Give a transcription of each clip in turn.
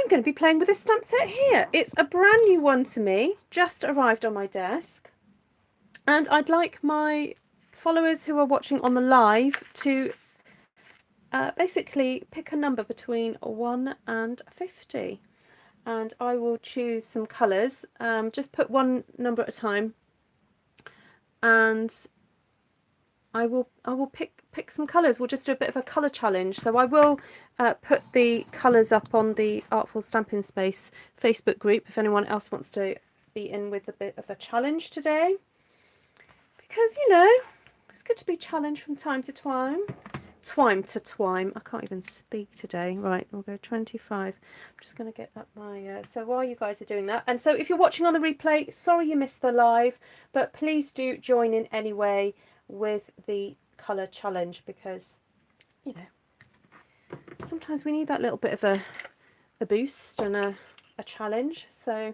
I'm going to be playing with this stamp set here. It's a brand new one to me, just arrived on my desk. And I'd like my followers who are watching on the live to basically pick a number between 1 and 50. And I will choose some colours. Just put one number at a time. And I will pick some colours. We'll just do a bit of a colour challenge. So I will put the colours up on the Artful Stampin' Space Facebook group if anyone else wants to be in with a bit of a challenge today. Because, you know, it's good to be challenged from time to time. Twime to twime. I can't even speak today. Right, we'll go 25. I'm just going to get up my... so while you guys are doing that, and so if you're watching on the replay, sorry you missed the live, but please do join in anyway with the colour challenge, because, you know, sometimes we need that little bit of a boost and a challenge. So,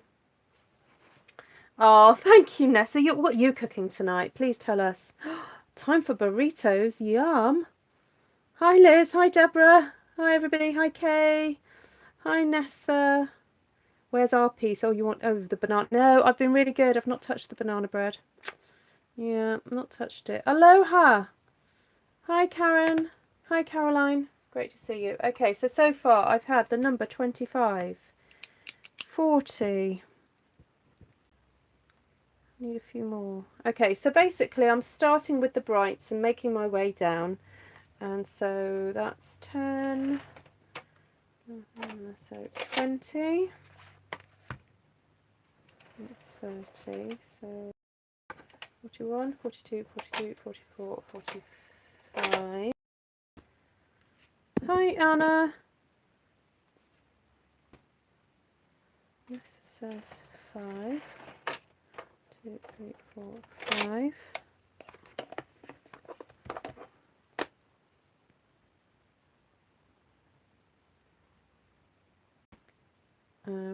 oh, thank you, Nessa. What are you cooking tonight? Please tell us. Time for burritos. Yum. Hi, Liz. Hi, Deborah. Hi, everybody. Hi, Kay. Hi, Nessa. Where's our piece? Oh, you want... Oh, the banana. No, I've been really good. I've not touched the banana bread. Yeah, not touched it. Aloha. Hi, Karen. Hi, Caroline. Great to see you. Okay, so far I've had the number 25, 40. Need a few more. Okay, so basically I'm starting with the brights and making my way down. And so that's 10. So 20. That's 30. So 41, 42, 43, 44, 45. Hi, Anna. This says 5. 2, 3, 4, 5.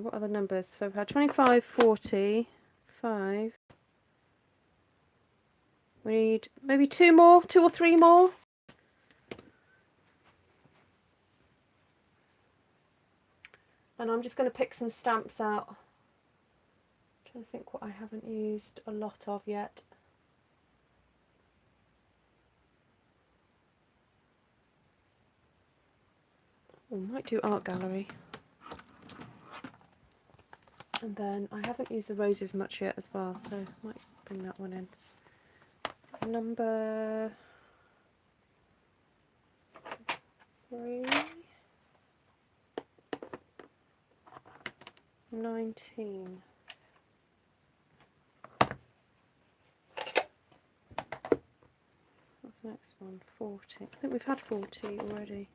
What are the numbers? So I've had 25, 40, 5. We need maybe 2 more, 2 or 3 more. And I'm just going to pick some stamps out. I'm trying to think what I haven't used a lot of yet. I might do art gallery. And then I haven't used the roses much yet as well, so I might bring that one in. Number 3. 19. What's the next one? 40. I think we've had 40 already.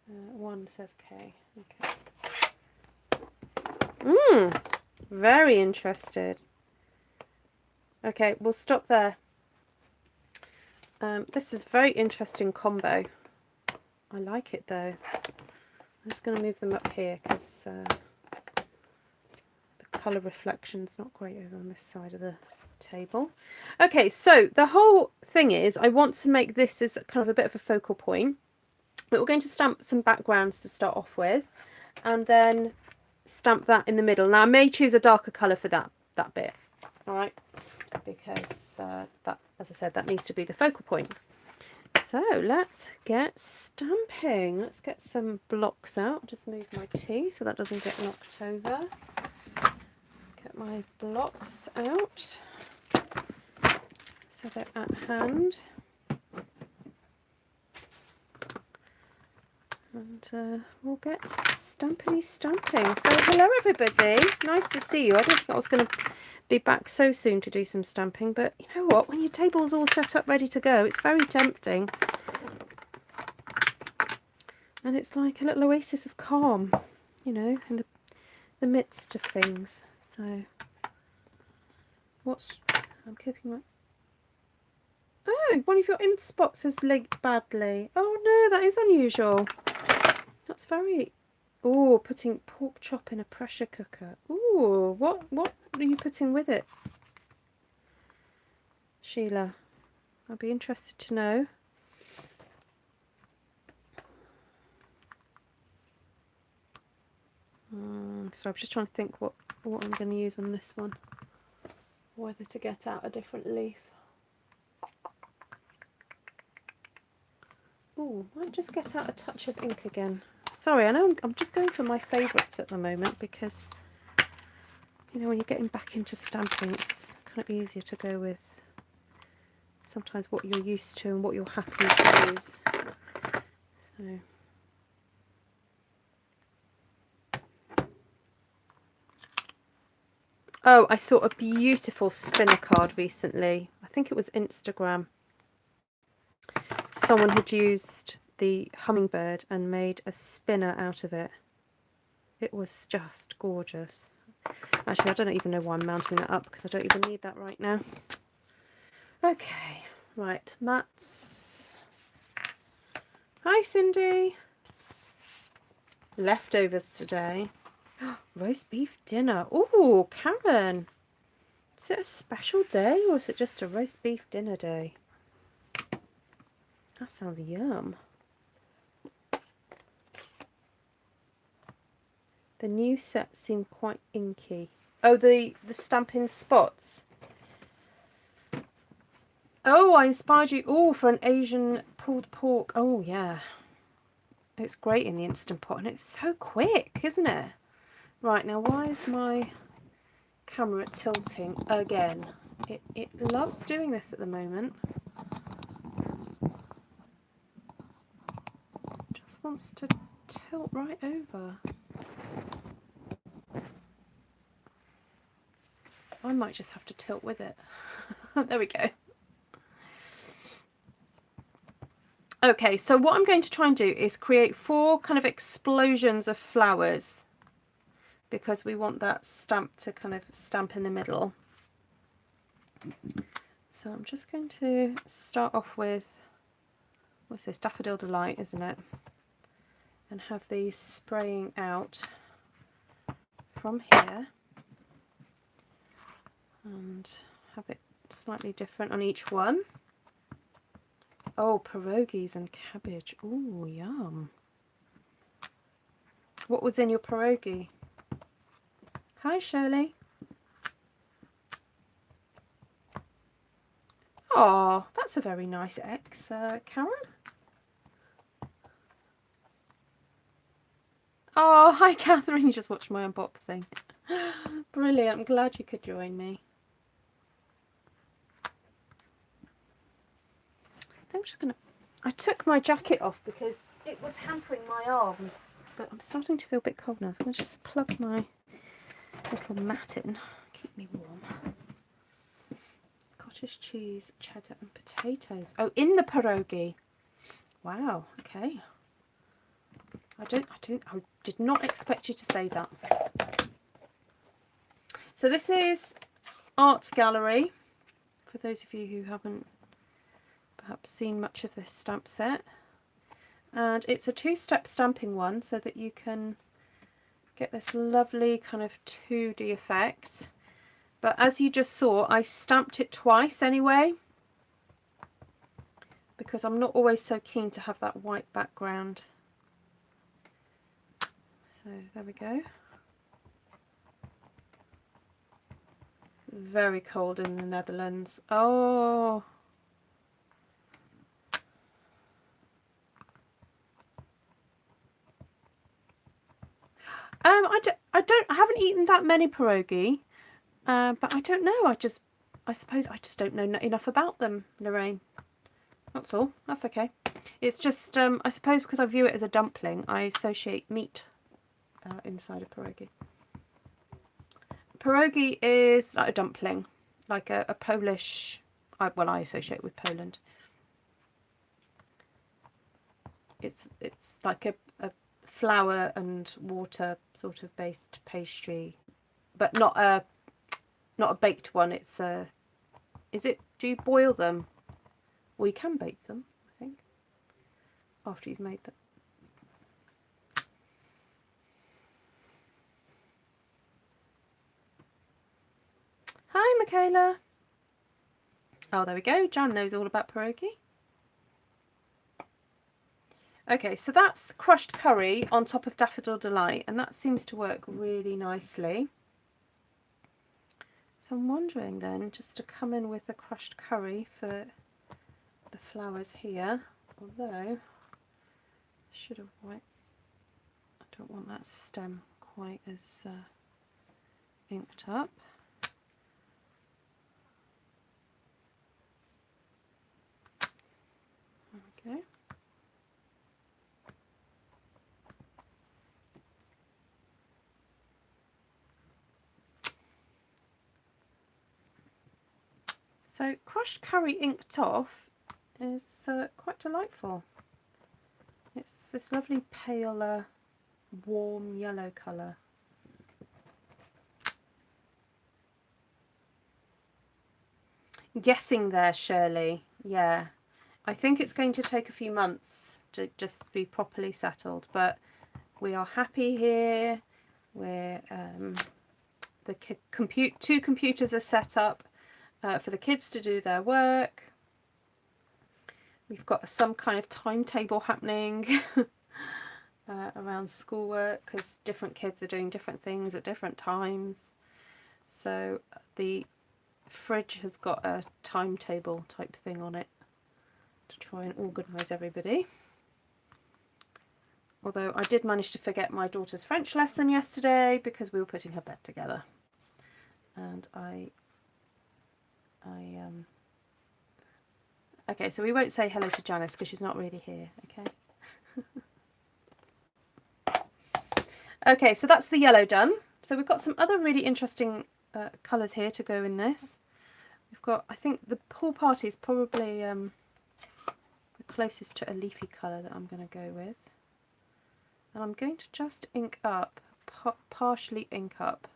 1 says K. Okay. Very interested. Okay, we'll stop there. This is a very interesting combo. I like it though. I'm just going to move them up here because the colour reflection's not great over on this side of the table. Okay, so the whole thing is I want to make this as kind of a bit of a focal point. But we're going to stamp some backgrounds to start off with, and then stamp that in the middle. Now I may choose a darker colour for that bit, all right, because that, as I said, that needs to be the focal point. So let's get stamping. Let's get some blocks out. Just move my tea so that doesn't get knocked over. Get my blocks out so they're at hand. And we'll get stamping. So hello everybody, nice to see you. I didn't think I was going to be back so soon to do some stamping, but you know what, when your table's all set up ready to go, it's very tempting. And it's like a little oasis of calm, you know, in the midst of things. So I'm keeping my... Oh, one of your ink spots has leaked badly. Oh no, that is unusual. That's very... Oh, putting pork chop in a pressure cooker. Ooh, what are you putting with it, Sheila? I'd be interested to know. So I'm just trying to think what I'm going to use on this one. Whether to get out a different leaf. Oh, might just get out a touch of ink again. Sorry, I know I'm just going for my favourites at the moment because, you know, when you're getting back into stamping, it's kind of easier to go with sometimes what you're used to and what you're happy to use. So. Oh, I saw a beautiful spinner card recently. I think it was Instagram. Someone had used the hummingbird and made a spinner out of it. It was just gorgeous. Actually, I don't even know why I'm mounting that up because I don't even need that right now. Okay, right, mats. Hi, Cindy. Leftovers today. Roast beef dinner. Oh, Karen. Is it a special day or is it just a roast beef dinner day? That sounds yum. The new set seemed quite inky. Oh, the Stampin' Spots. Oh, I inspired you all for an Asian pulled pork. Oh, yeah. It's great in the Instant Pot and it's so quick, isn't it? Right, now why is my camera tilting again? It loves doing this at the moment. Just wants to tilt right over. I might just have to tilt with it. There we go. Okay, so what I'm going to try and do is create 4 kind of explosions of flowers because we want that stamp to kind of stamp in the middle. So I'm just going to start off with, what's this, Daffodil Delight, isn't it? And have these spraying out from here and have it slightly different on each one. Oh, pierogies and cabbage. Ooh, yum. What was in your pierogi? Hi, Shirley. Oh, that's a very nice X, Karen. Oh, hi, Catherine. You just watched my unboxing. Brilliant. I'm glad you could join me. I'm just going to... I took my jacket off because it was hampering my arms, but I'm starting to feel a bit cold now, so I'm going to just plug my little mat in. Keep me warm. Cottage cheese, cheddar and potatoes. Oh, in the pierogi. Wow, okay. I did not expect you to say that. So this is Art Gallery, for those of you who haven't perhaps seen much of this stamp set. And it's a 2-step stamping one so that you can get this lovely kind of 2D effect. But as you just saw, I stamped it twice anyway, because I'm not always so keen to have that white background. So there we go. Very cold in the Netherlands. Oh. I haven't eaten that many pierogi, but I don't know. I suppose I just don't know enough about them, Lorraine. That's all. That's okay. It's just, I suppose because I view it as a dumpling, I associate meat inside a pierogi. Pierogi is like a dumpling, like a Polish, well, I associate with Poland. It's like a flour and water sort of based pastry, but not a baked one. It's do you boil them? Well, you can bake them, I think, after you've made them. Hi, Michaela. Oh, there we go. Jan knows all about pierogi. Okay, so that's crushed curry on top of Daffodil Delight, and that seems to work really nicely. So I'm wondering then just to come in with the crushed curry for the flowers here, although I should have wiped, I don't want that stem quite as inked up. Okay. So crushed curry inked off is quite delightful. It's this lovely paler, warm yellow colour. Getting there, Shirley. Yeah, I think it's going to take a few months to just be properly settled, but we are happy here. We're the two computers are set up for the kids to do their work. We've got some kind of timetable happening around schoolwork because different kids are doing different things at different times. So the fridge has got a timetable type thing on it to try and organise everybody. Although I did manage to forget my daughter's French lesson yesterday because we were putting her bed together, and okay, so we won't say hello to Janice because she's not really here. Okay. Okay, so that's the yellow done. So we've got some other really interesting colours here to go in this. We've got, I think the pool party is probably the closest to a leafy colour that I'm going to go with. And I'm going to just ink up, partially ink up,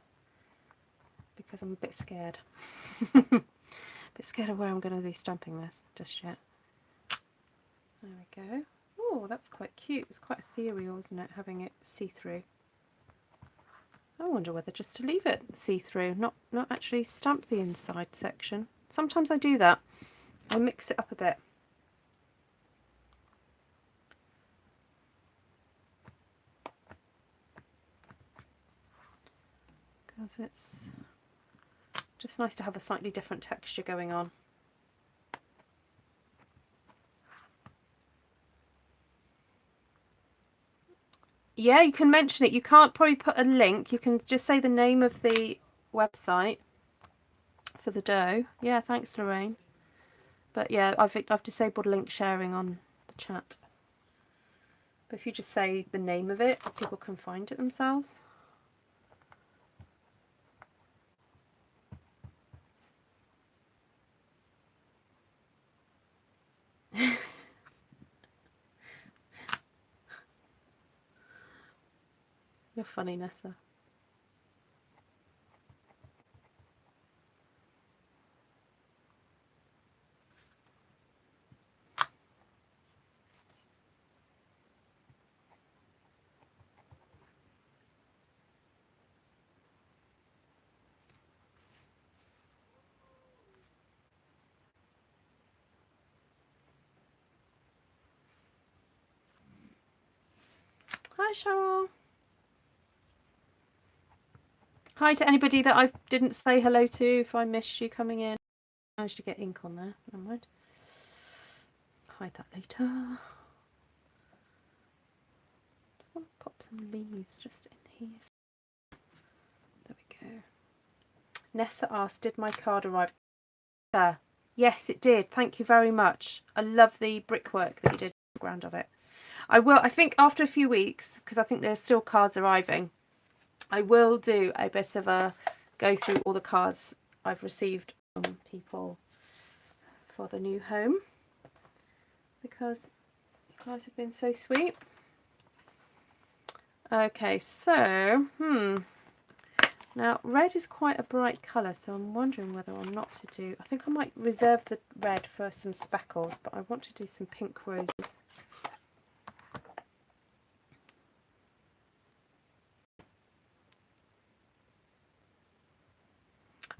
because I'm a bit scared. A bit scared of where I'm going to be stamping this just yet. There we go. Oh, that's quite cute. It's quite ethereal, isn't it, having it see-through. I wonder whether just to leave it see-through, not actually stamp the inside section. Sometimes I do that. I mix it up a bit. Because it's just nice to have a slightly different texture going on. Yeah, you can mention it. You can't probably put a link. You can just say the name of the website for the dough. Yeah, thanks, Lorraine. But yeah, I've disabled link sharing on the chat. But if you just say the name of it, people can find it themselves. You're funny, Nessa. Hi, Cheryl. Hi to anybody that I didn't say hello to if I missed you coming in. I managed to get ink on there. Never mind. Hide that later. Just want to pop some leaves just in here. There we go. Nessa asked, did my card arrive? Yes, it did. Thank you very much. I love the brickwork that you did in the background of it. I think after a few weeks, because I think there's still cards arriving, I will do a bit of a go through all the cards I've received from people for the new home, because you guys have been so sweet. Okay, so, now red is quite a bright colour, so I'm wondering whether or not to do, I think I might reserve the red for some speckles, but I want to do some pink roses.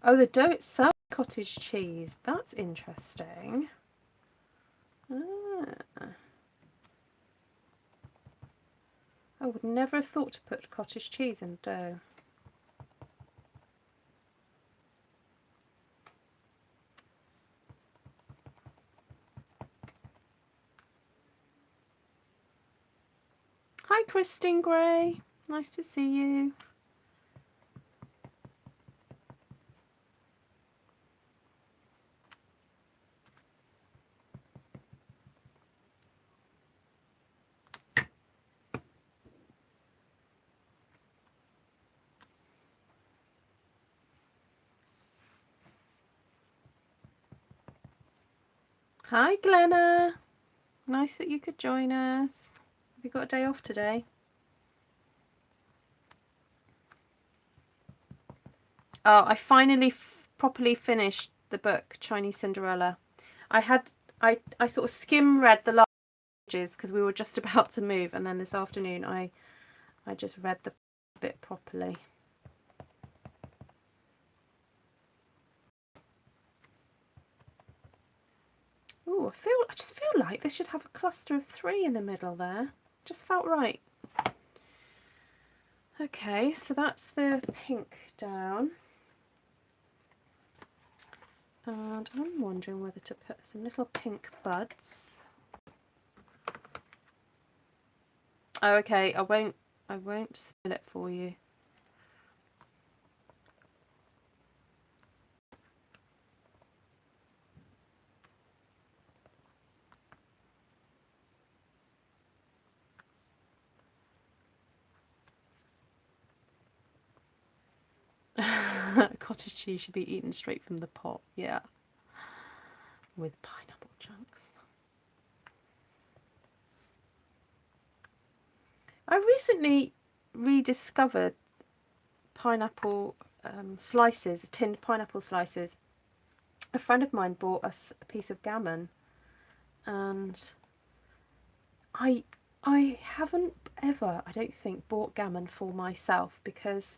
Oh, the dough itself, cottage cheese. That's interesting. Ah. I would never have thought to put cottage cheese in dough. Hi Christine Gray, nice to see you. Hi Glenna, nice that you could join us. Have you got a day off today? Oh, I finally properly finished the book Chinese Cinderella. I sort of skim read the last pages because we were just about to move, and then this afternoon I just read the bit properly. Ooh, I just feel like this should have a cluster of 3 in the middle there. Just felt right. Okay, so that's the pink down. And I'm wondering whether to put some little pink buds. Oh, okay, I won't spill it for you. Cottage cheese should be eaten straight from the pot, yeah. With pineapple chunks. I recently rediscovered pineapple slices, tinned pineapple slices. A friend of mine bought us a piece of gammon, and I haven't ever, I don't think, bought gammon for myself, because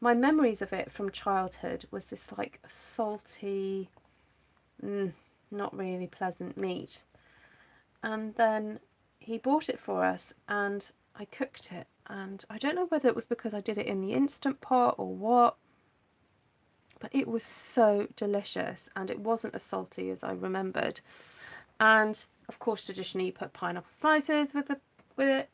my memories of it from childhood was this like salty, not really pleasant meat. And then he bought it for us and I cooked it, and I don't know whether it was because I did it in the Instant Pot or what, but it was so delicious, and it wasn't as salty as I remembered. And of course traditionally you put pineapple slices with it,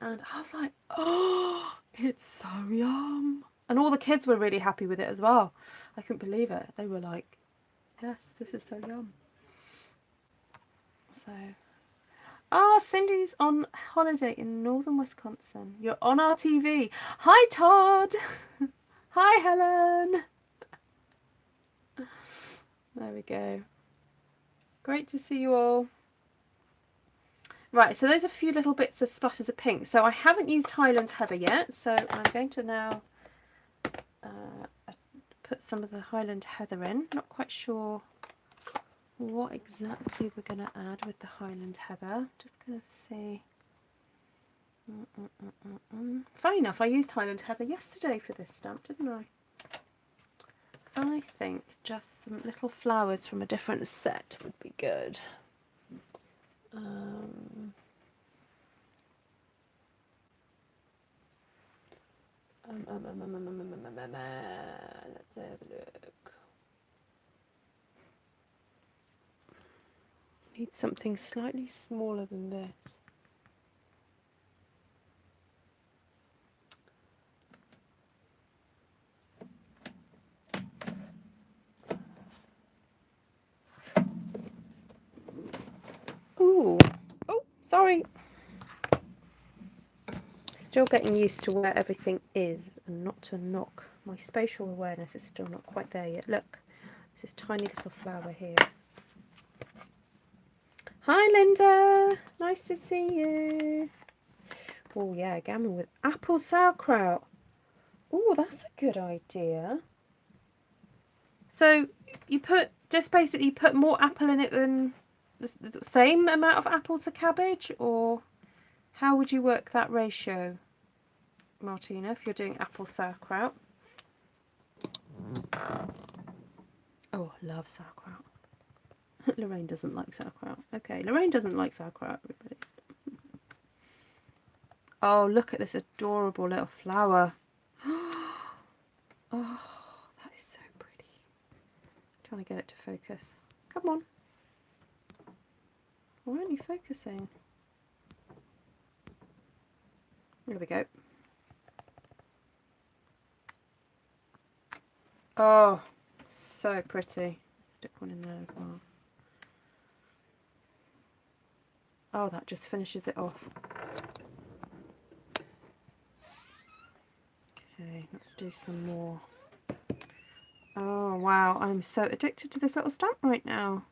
and I was like, oh, it's so yum. And all the kids were really happy with it as well. I couldn't believe it. They were like, yes, this is so yum. So, Cindy's on holiday in northern Wisconsin. You're on our TV. Hi Todd. Hi Helen. There we go. Great to see you all. Right, so there's a few little bits of splatters of pink. So I haven't used Highland Heather yet, so I'm going to now put some of the Highland Heather in. Not quite sure what exactly we're going to add with the Highland Heather. Just going to see. Funny enough, I used Highland Heather yesterday for this stamp, didn't I? I think just some little flowers from a different set would be good. Let's have a look. Need something slightly smaller than this. Ooh. Oh, sorry. Still getting used to where everything is and not to knock. My spatial awareness is still not quite there yet. Look, there's this tiny little flower here. Hi Linda, nice to see you. Oh yeah, gammon with apple sauerkraut. Oh, that's a good idea. So you just basically put more apple in it than the same amount of apple to cabbage, or how would you work that ratio, Martina, if you're doing apple sauerkraut? Oh, I love sauerkraut. Lorraine doesn't like sauerkraut. Okay, Lorraine doesn't like sauerkraut, everybody. Oh, look at this adorable little flower. Oh, that is so pretty. I'm trying to get it to focus. Come on. Why aren't you focusing? There we go. Oh, so pretty. Stick one in there as well. Oh, that just finishes it off. Okay, let's do some more. Oh, wow. I'm so addicted to this little stamp right now.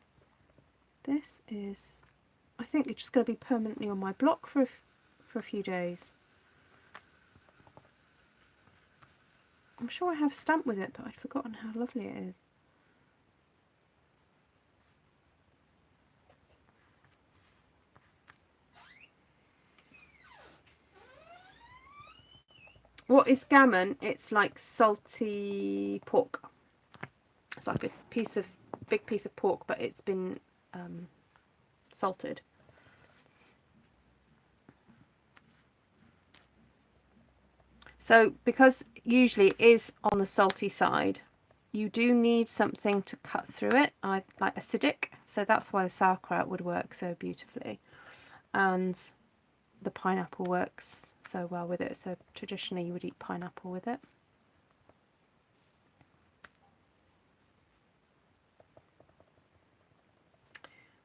This is, I think it's just going to be permanently on my block for a few days. I'm sure I have stamped with it, but I'd forgotten how lovely it is. What is gammon? It's like salty pork. It's like a big piece of pork, but it's been salted. So because usually it is on the salty side, you do need something to cut through it, like acidic. So that's why the sauerkraut would work so beautifully. And the pineapple works so well with it. So traditionally you would eat pineapple with it.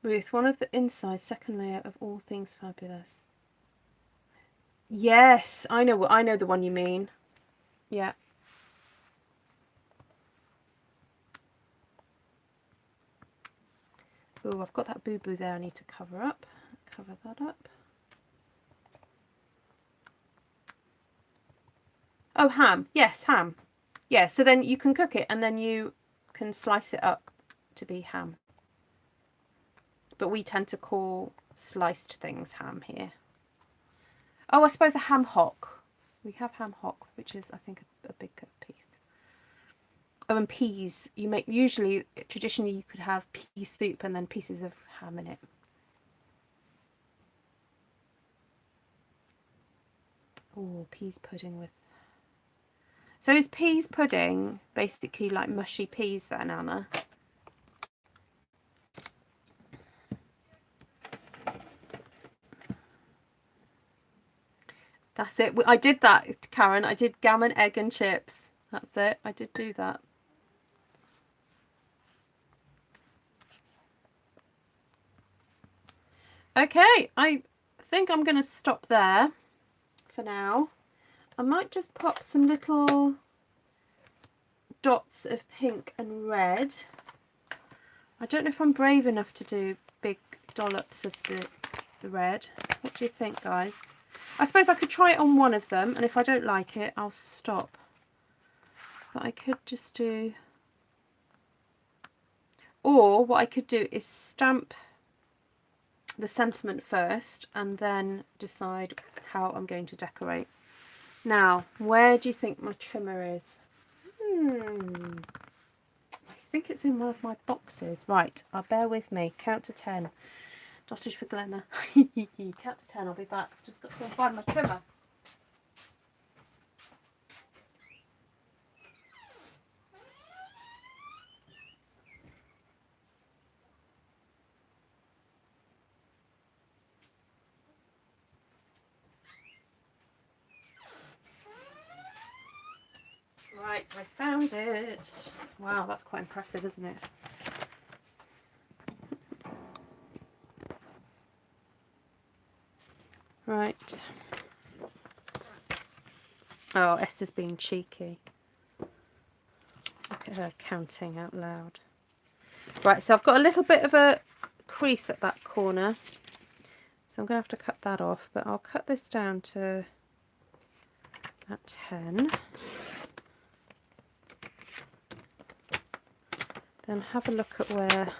Ruth, one of the inside, second layer of All Things Fabulous. Yes, I know the one you mean. Yeah. Oh, I've got that boo-boo there I need to cover up. Cover that up. Oh, ham. Yes, ham. Yeah, so then you can cook it and then you can slice it up to be ham. But we tend to call sliced things ham here. Oh, I suppose a ham hock. We have ham hock, which is, I think, a big piece. Oh, and peas. You make, usually, traditionally, you could have pea soup and then pieces of ham in it. Oh, peas pudding with... So is peas pudding basically like mushy peas then, Anna? That's it. I did that, Karen. I did gammon, egg and chips. That's it. I did do that. Okay, I think I'm going to stop there for now. I might just pop some little dots of pink and red. I don't know if I'm brave enough to do big dollops of the red. What do you think, guys? I suppose I could try it on one of them, and if I don't like it, I'll stop. But I could just do... Or what I could do is stamp the sentiment first and then decide how I'm going to decorate. Now, where do you think my trimmer is? I think it's in one of my boxes. Right, bear with me. Count to 10. Dotted for Glenna. Count to 10, I'll be back. I've just got to go and find my trimmer. Right, I found it. Wow, that's quite impressive, isn't it? Right. Oh, Esther's being cheeky. Look at her counting out loud. Right, so I've got a little bit of a crease at that corner. So I'm going to have to cut that off, but I'll cut this down to at 10. Then have a look at where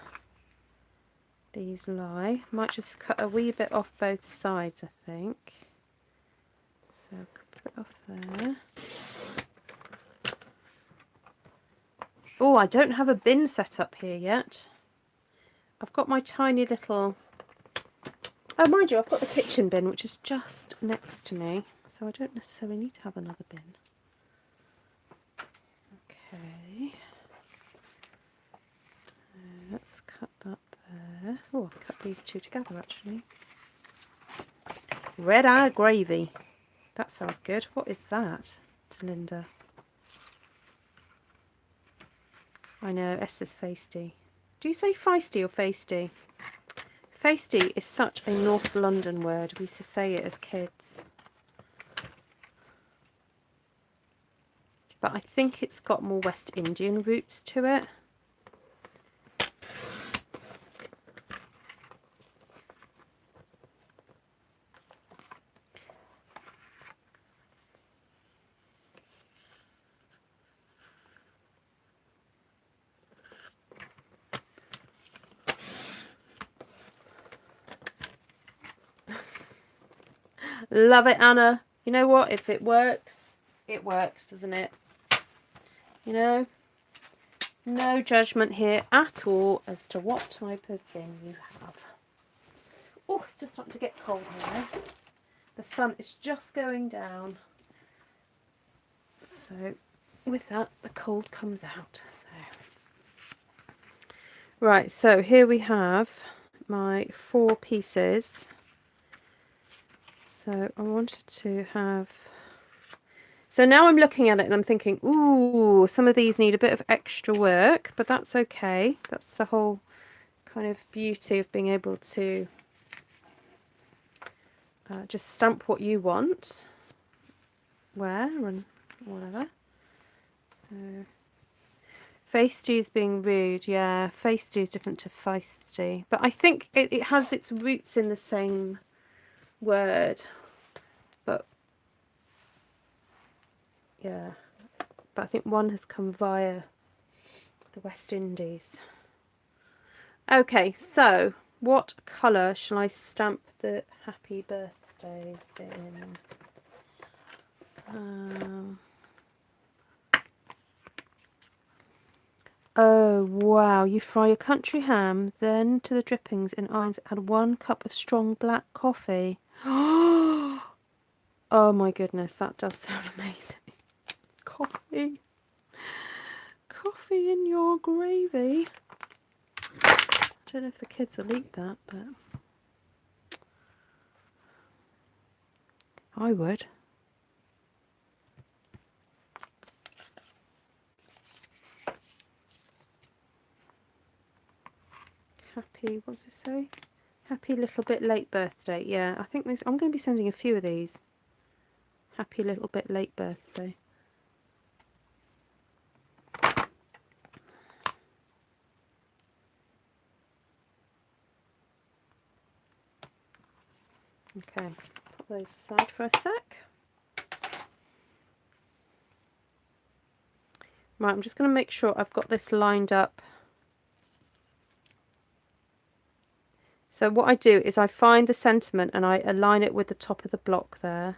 these lie. Might just cut a wee bit off both sides, I think. So put it off there. Oh, I don't have a bin set up here yet. I've got my tiny little... Oh, mind you, I've got the kitchen bin, which is just next to me, so I don't necessarily need to have another bin. Okay. Let's cut that there. Oh, I'll cut these two together, actually. Red eye gravy. That sounds good. What is that? To Linda. I know, Esther's feisty. Do you say feisty or feisty? Feisty is such a North London word. We used to say it as kids. But I think it's got more West Indian roots to it. Love it, Anna. You know what? If it works, doesn't it? You know? No judgment here at all as to what type of bin you have. Oh, it's just starting to get cold here. The sun is just going down. So with that, the cold comes out. So. Right, so here we have my 4 pieces. So I wanted to have... So now I'm looking at it and I'm thinking, ooh, some of these need a bit of extra work, but that's okay. That's the whole kind of beauty of being able to just stamp what you want, where and whatever. So feisty is being rude. Yeah, feisty is different to feisty, but I think it has its roots in the same word. But yeah, but I think one has come via the West Indies. Okay, so what colour shall I stamp the happy birthdays in? Oh wow, you fry your country ham, then to the drippings in irons, add 1 cup of strong black coffee. Oh my goodness, that does sound amazing. Coffee. Coffee in your gravy. I don't know if the kids will eat that, but I would. Happy, what does it say? Happy little bit late birthday. Yeah, I think this, I'm going to be sending a few of these. Happy little bit late birthday. Okay, put those aside for a sec. Right, I'm just going to make sure I've got this lined up. So what I do is I find the sentiment and I align it with the top of the block there,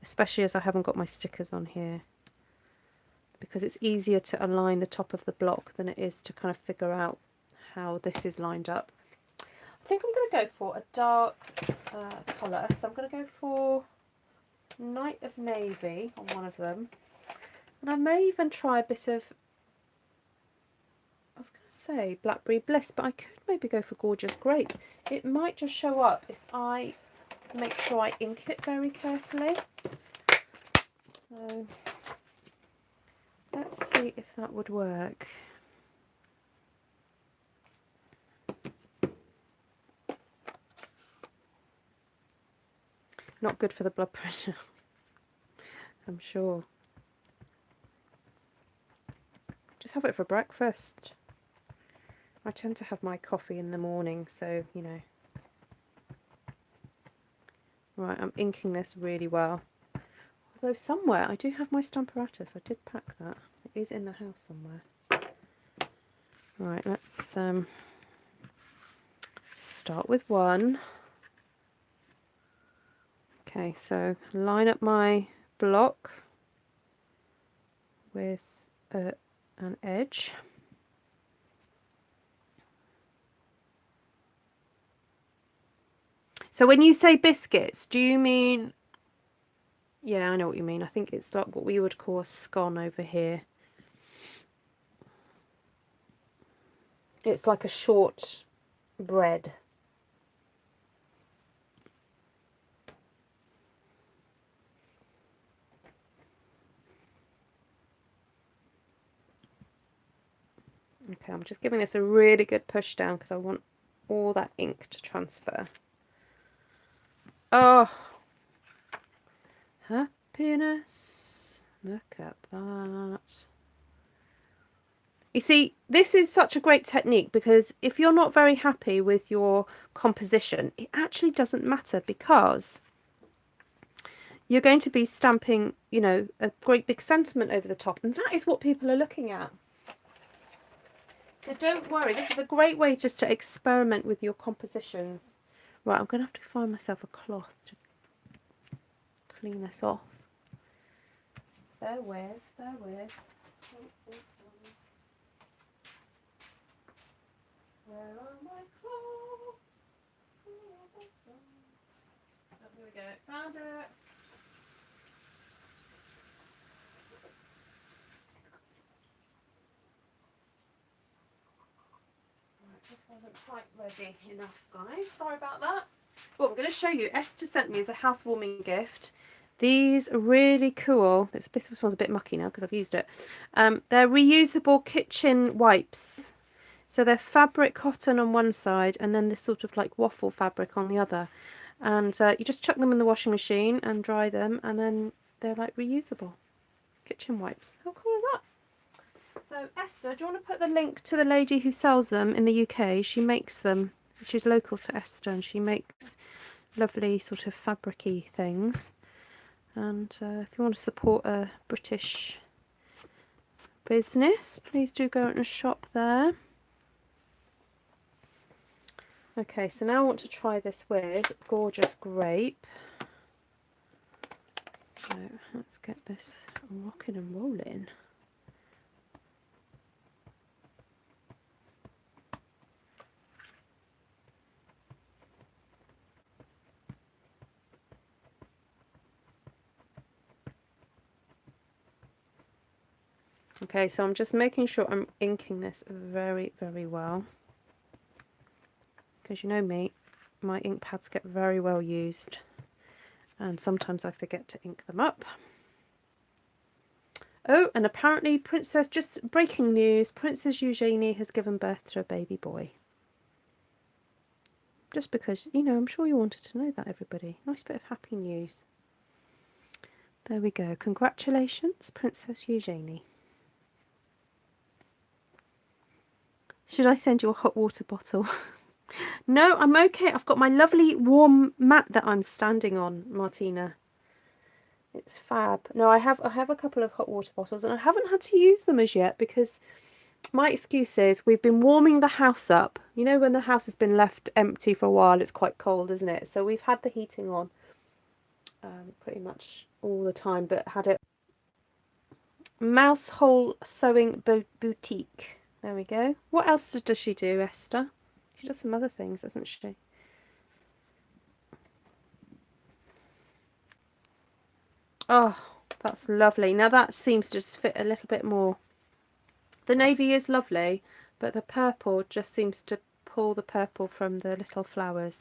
especially as I haven't got my stickers on here, because it's easier to align the top of the block than it is to kind of figure out how this is lined up. I think I'm going to go for a dark colour, so I'm going to go for Night of Navy on one of them, and I may even try a bit of, I was going to say Blackberry Bliss, but I could maybe go for Gorgeous Grape. It might just show up if I make sure I ink it very carefully. So let's see if that would work. Not good for the blood pressure, I'm sure. Just have it for breakfast. I tend to have my coffee in the morning, so, you know. Right, I'm inking this really well. Although somewhere I do have my Stamparatus. I did pack that. It is in the house somewhere. Right, let's start with one. Okay, so line up my block with an edge. So when you say biscuits, do you mean... Yeah, I know what you mean. I think it's like what we would call a scone over here. It's like a short bread. Okay, I'm just giving this a really good push down because I want all that ink to transfer. Oh, happiness. Look at that. You see, this is such a great technique because if you're not very happy with your composition, it actually doesn't matter because you're going to be stamping, you know, a great big sentiment over the top, and that is what people are looking at. So don't worry, this is a great way just to experiment with your compositions. Right, I'm going to have to find myself a cloth to clean this off. Bear with, bear with. Where are my clothes? Oh, here we go, found it. This wasn't quite ready enough, guys. Sorry about that. Well, I'm going to show you. Esther sent me as a housewarming gift. These are really cool. This one's a bit mucky now because I've used it. They're reusable kitchen wipes. So they're fabric cotton on one side and then this sort of like waffle fabric on the other. And you just chuck them in the washing machine and dry them, and then they're like reusable kitchen wipes. How cool is that? So Esther, do you want to put the link to the lady who sells them in the UK? She makes them. She's local to Esther and she makes lovely sort of fabric-y things. And if you want to support a British business, please do go in a shop there. Okay, so now I want to try this with Gorgeous Grape. So let's get this rocking and rolling. Okay, so I'm just making sure I'm inking this very, very well. Because you know me, my ink pads get very well used. And sometimes I forget to ink them up. Oh, and apparently just breaking news, Princess Eugenie has given birth to a baby boy. Just because, you know, I'm sure you wanted to know that, everybody. Nice bit of happy news. There we go. Congratulations, Princess Eugenie. Should I send you a hot water bottle? No, I'm okay. I've got my lovely warm mat that I'm standing on, Martina. It's fab. No, I have a couple of hot water bottles and I haven't had to use them as yet because my excuse is we've been warming the house up. You know, when the house has been left empty for a while, it's quite cold, isn't it? So we've had the heating on pretty much all the time, but had it. Mouse Hole Sewing Boutique. There we go. What else does she do, Esther? She does some other things, doesn't she? Oh, that's lovely. Now that seems to just fit a little bit more. The navy is lovely, but the purple just seems to pull the purple from the little flowers.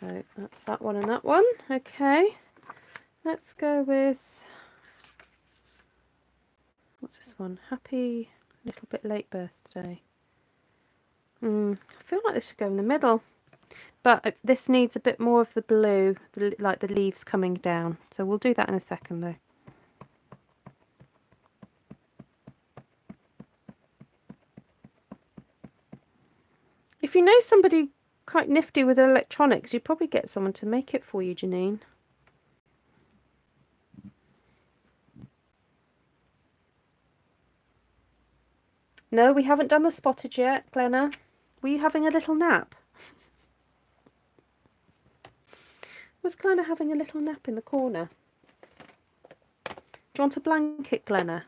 So that's that one and that one. Okay, let's go with, what's this one? Happy Little Bit Late Birthday. I feel like this should go in the middle. But this needs a bit more of the blue, like the leaves coming down. So we'll do that in a second though. If you know somebody quite nifty with electronics, you'd probably get someone to make it for you, Janine. No, we haven't done the spotted yet, Glenna. Were you having a little nap? Was Glenna having a little nap in the corner? Do you want a blanket, Glenna?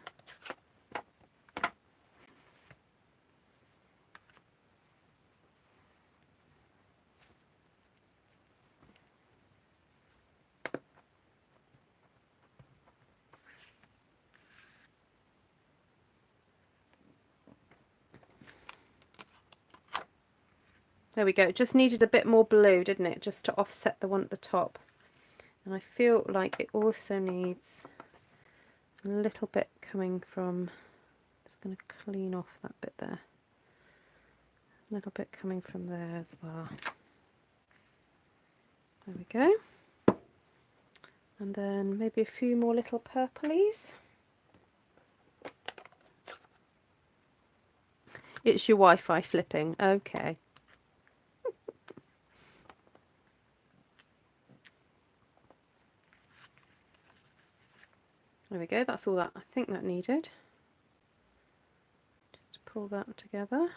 There we go. It just needed a bit more blue, didn't it? Just to offset the one at the top. And I feel like it also needs a little bit coming from, just going to clean off that bit there. A little bit coming from there as well. There we go. And then maybe a few more little purplies. It's your Wi-Fi flipping. Okay. There we go. That's all that I think that needed. Just to pull that together.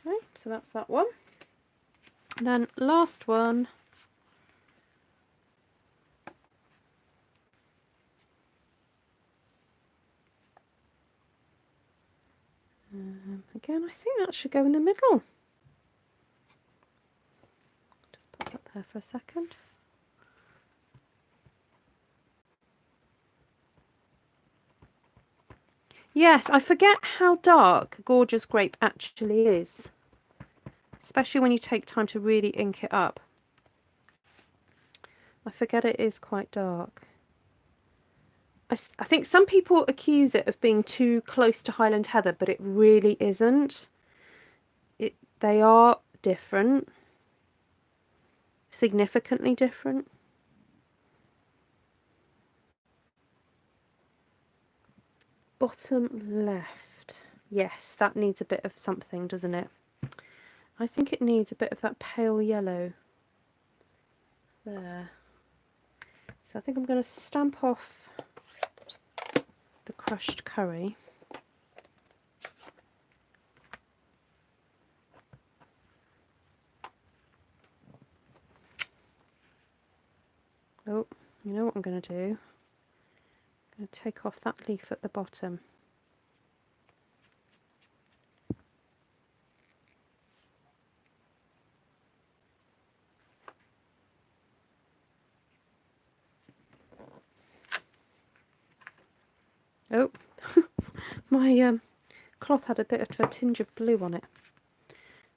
Okay, so that's that one. And then last one. Again, I think that should go in the middle. Just put that there for a second. Yes, I forget how dark Gorgeous Grape actually is, especially when you take time to really ink it up. I forget it is quite dark. I think some people accuse it of being too close to Highland Heather, but it really isn't. They are different, significantly different. Bottom left. Yes, that needs a bit of something, doesn't it? I think it needs a bit of that pale yellow there. So I think I'm going to stamp off the crushed curry. Oh, you know what I'm going to do? I'm going to take off that leaf at the bottom. Oh, my cloth had a bit of a tinge of blue on it.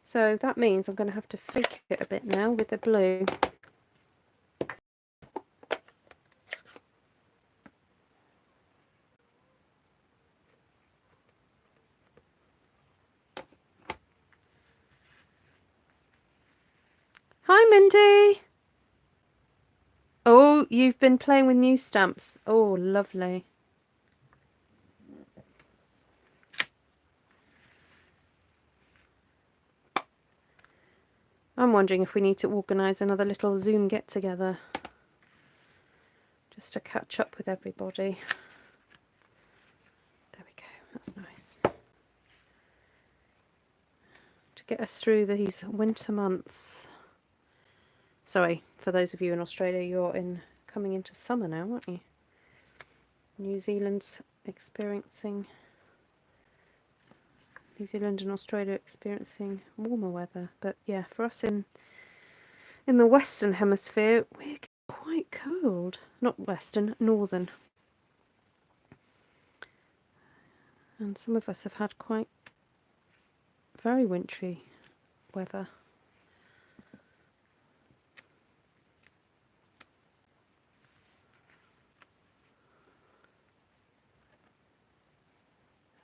So that means I'm going to have to fake it a bit now with the blue. Hi, Mindy. Oh, you've been playing with new stamps. Oh, lovely. I'm wondering if we need to organise another little Zoom get-together just to catch up with everybody. There we go, that's nice. To get us through these winter months. Sorry, for those of you in Australia, you're coming into summer now, aren't you? New Zealand and Australia experiencing warmer weather, but yeah, for us in the Western Hemisphere, we're quite cold. Not Western, Northern. And some of us have had quite very wintry weather.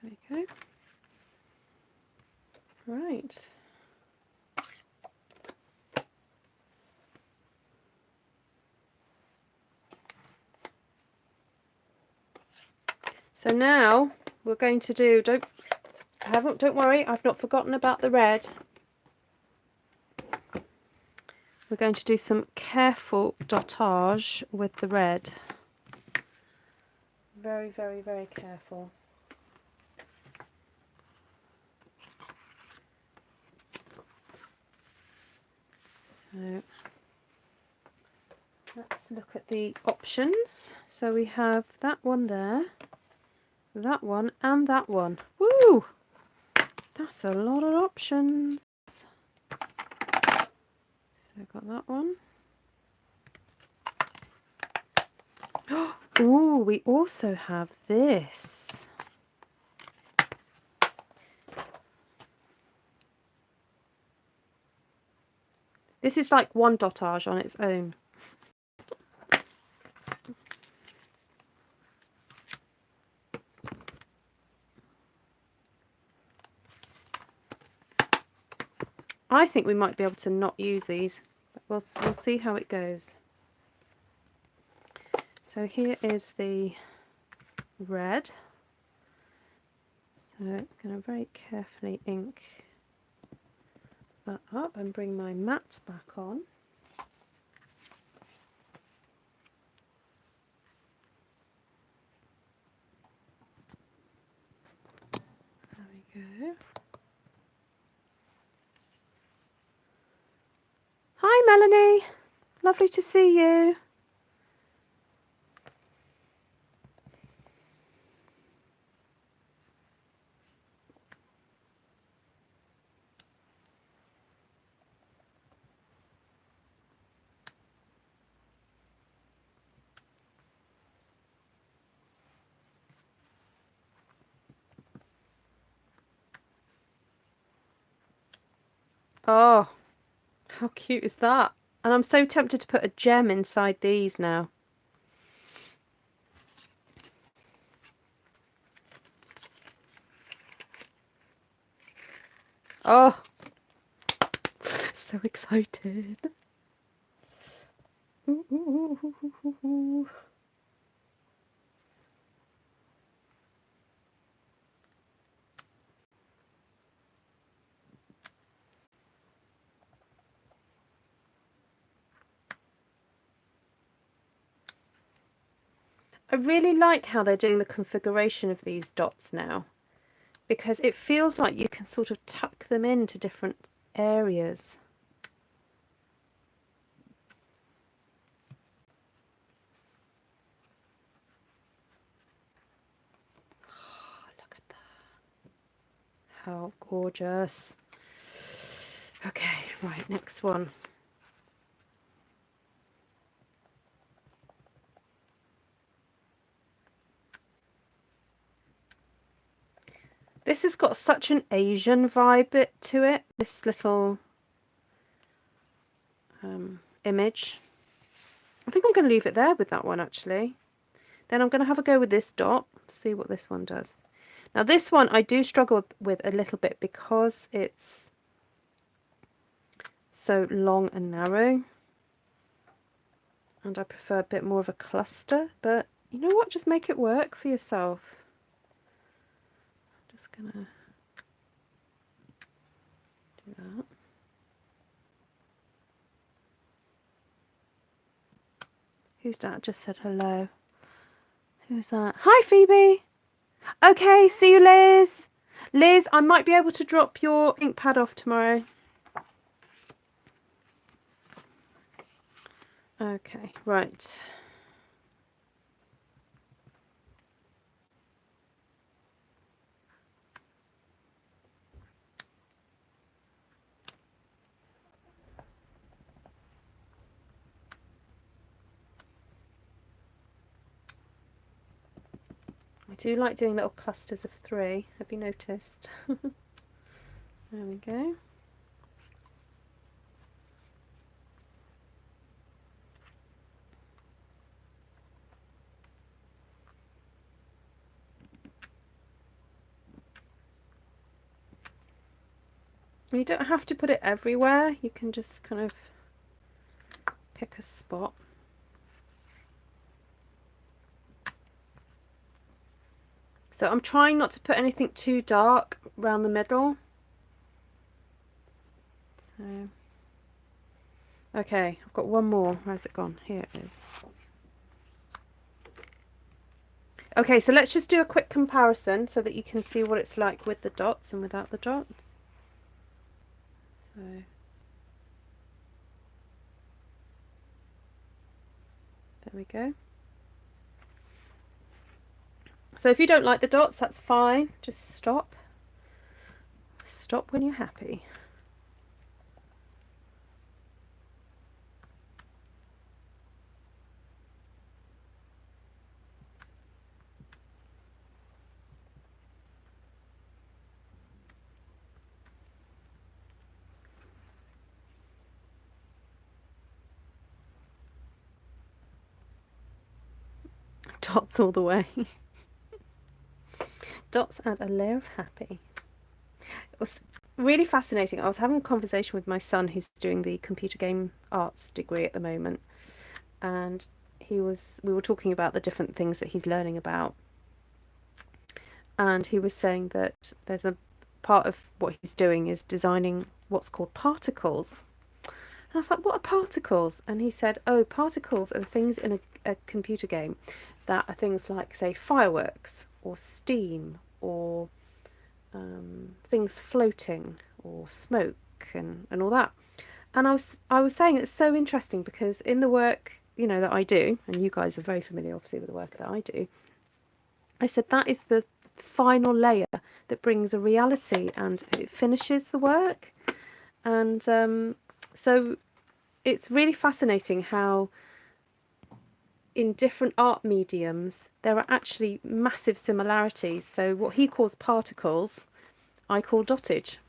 There we go. Right. So now we're going to do, don't worry, I've not forgotten about the red. We're going to do some careful dottage with the red. Very, very, very careful. So let's look at the options. So we have that one there, that one, and that one. Woo! That's a lot of options. So I've got that one. Oh, we also have this. This is like one dotage on its own. I think we might be able to not use these, but we'll see how it goes. So here is the red. So I'm going to very carefully ink that up and bring my mat back on. There we go. Hi Melanie, lovely to see you. Oh, how cute is that? And I'm so tempted to put a gem inside these now. Oh, so excited. Ooh, ooh, ooh, ooh, ooh. I really like how they're doing the configuration of these dots now, because it feels like you can sort of tuck them into different areas. Oh, look at that. How gorgeous. Okay, right, next one. This has got such an Asian vibe to it, this little image. I think I'm going to leave it there with that one actually. Then I'm going to have a go with this dot, see what this one does. Now this one I do struggle with a little bit because it's so long and narrow. And I prefer a bit more of a cluster, but you know what, just make it work for yourself. I'm just going to do that. Who's that? Just said hello. Who's that? Hi, Phoebe. Okay, see you, Liz. Liz, I might be able to drop your ink pad off tomorrow. Okay, right. I do like doing little clusters of 3. Have you noticed? There we go. You don't have to put it everywhere. You can just kind of pick a spot. So I'm trying not to put anything too dark around the middle. So, okay, I've got one more. Where's it gone? Here it is. Okay, so let's just do a quick comparison so that you can see what it's like with the dots and without the dots. So, there we go. So if you don't like the dots, that's fine. Just stop. Stop when you're happy. dots all the way. Dots add a layer of happy. It was really fascinating. I was having a conversation with my son who's doing the computer game arts degree at the moment, and we were talking about the different things that he's learning about, and he was saying that there's a part of what he's doing is designing what's called particles. And I was like, what are particles? And he said, oh, particles are the things in a computer game that are things like, say, fireworks or steam or things floating or smoke and all that. And I was saying it's so interesting because in the work, you know, that I do, and you guys are very familiar obviously with the work that I do, I said that is the final layer that brings a reality and it finishes the work. And so it's really fascinating how in different art mediums there are actually massive similarities. So what he calls particles, I call dottage.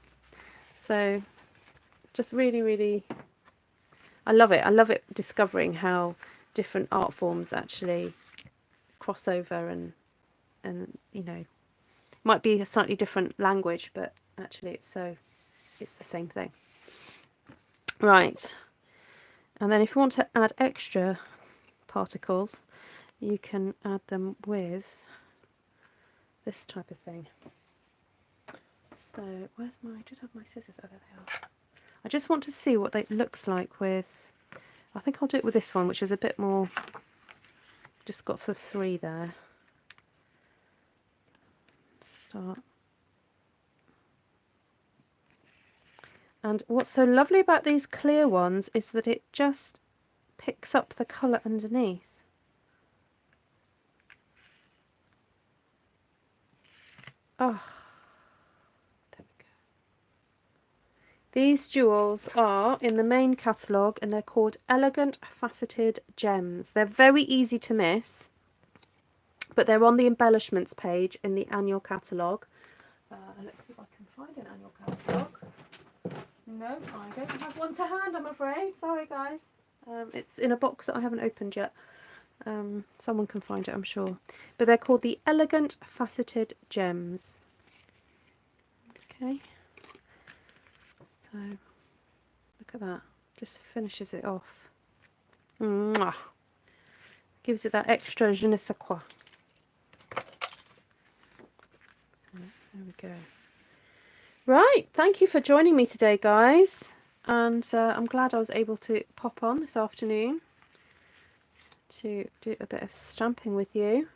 So just really, really, I love it. I love it discovering how different art forms actually cross over and you know, might be a slightly different language, but actually it's the same thing. Right. And then if you want to add extra particles, you can add them with this type of thing. So where's my, I did have my scissors, oh there they are. I just want to see what it looks like with, I think I'll do it with this one, which is a bit more, just got the 3 there. Start. And what's so lovely about these clear ones is that it just picks up the colour underneath. Oh, there we go. These jewels are in the main catalogue and they're called Elegant Faceted Gems. They're very easy to miss, but they're on the embellishments page in the annual catalogue. Let's see if I can find an annual catalogue. No, I don't have one to hand, I'm afraid. Sorry, guys. It's in a box that I haven't opened yet. Someone can find it, I'm sure. But they're called the Elegant Faceted Gems. Okay. So, look at that. Just finishes it off. Mwah. Gives it that extra je ne sais quoi. There we go. Right, thank you for joining me today, guys. And I'm glad I was able to pop on this afternoon to do a bit of stamping with you.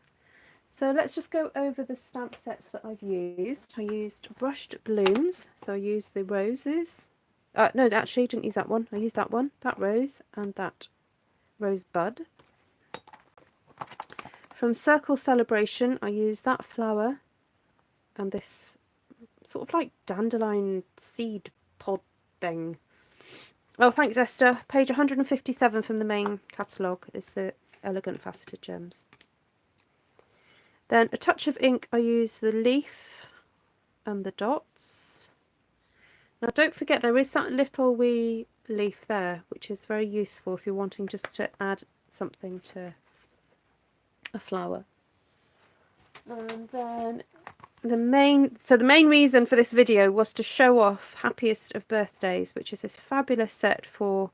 So let's just go over the stamp sets that I've used. I used brushed blooms, so I used the roses. No, actually, I didn't use that one. I used that one, that rose, and that rose bud. From Circle Celebration, I used that flower and this sort of like dandelion seed pod thing. Oh, thanks, Esther. Page 157 from the main catalogue is the Elegant Faceted Gems. Then A Touch of Ink, I use the leaf and the dots. Now don't forget there is that little wee leaf there, which is very useful if you're wanting just to add something to a flower. And then the main reason for this video was to show off Happiest of Birthdays, which is this fabulous set for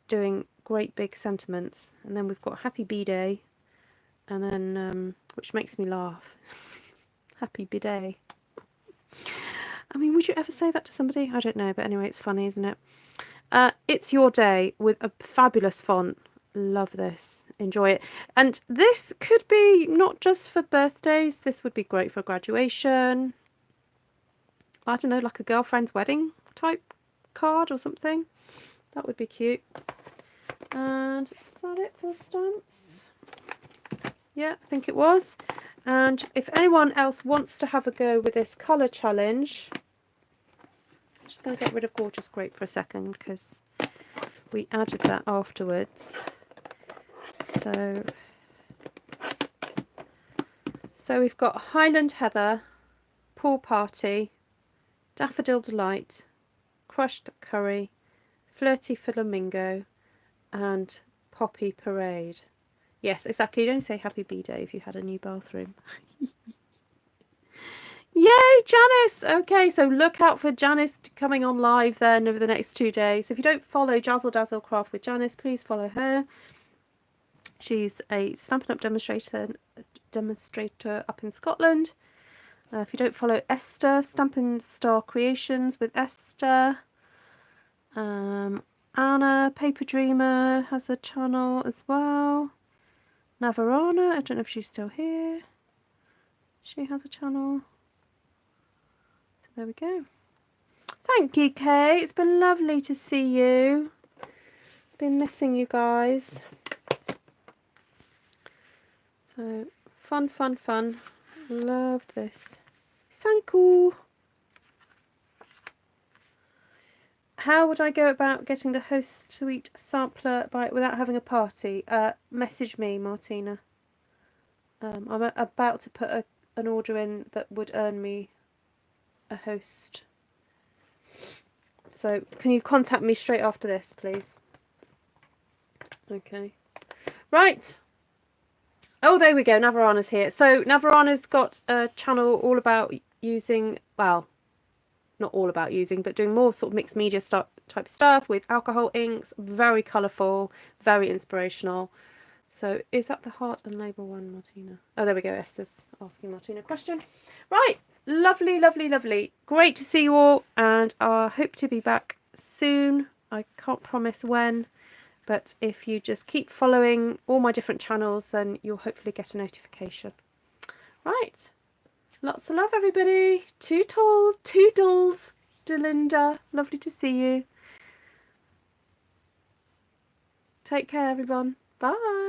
doing great big sentiments. And then we've got Happy B-Day, and then which makes me laugh. Happy B-Day. I mean, would you ever say that to somebody? I don't know, but anyway, it's funny, isn't it? It's Your Day with a fabulous font. Love this. Enjoy it. And this could be not just for birthdays. This would be great for graduation. I don't know, like a girlfriend's wedding type card or something. That would be cute. And is that it for stamps? Yeah, I think it was. And if anyone else wants to have a go with this colour challenge, I'm just going to get rid of Gorgeous Grape for a second because we added that afterwards. So we've got Highland Heather, Pool Party, Daffodil Delight, Crushed Curry, Flirty Flamingo and Poppy Parade. Yes, exactly. You don't say happy B-Day if you had a new bathroom. Yay, Janice! Okay, so look out for Janice coming on live then over the next 2 days. If you don't follow Jazzle Dazzle Craft with Janice, please follow her. She's a Stampin' Up! demonstrator up in Scotland. If you don't follow Esther, Stampin' Star Creations with Esther. Anna, Paper Dreamer, has a channel as well. Navarana, I don't know if she's still here. She has a channel. So there we go. Thank you, Kay. It's been lovely to see you. Been missing you guys. So fun, fun, fun. Loved this. Sanku. How would I go about getting the Host Suite sampler without having a party? Message me, Martina. I'm about to put an order in that would earn me a host. So can you contact me straight after this, please? Okay. Right. Oh, there we go. Navarana's here. So Navarana's got a channel all about using, well, not all about using, but doing more sort of mixed media type stuff with alcohol inks. Very colourful, very inspirational. So is that the heart and label one, Martina? Oh, there we go. Esther's asking Martina a question. Right. Lovely, lovely, lovely. Great to see you all, and I hope to be back soon. I can't promise when, but if you just keep following all my different channels, then you'll hopefully get a notification. Right. Lots of love, everybody. Toodles, Delinda. Lovely to see you. Take care, everyone. Bye.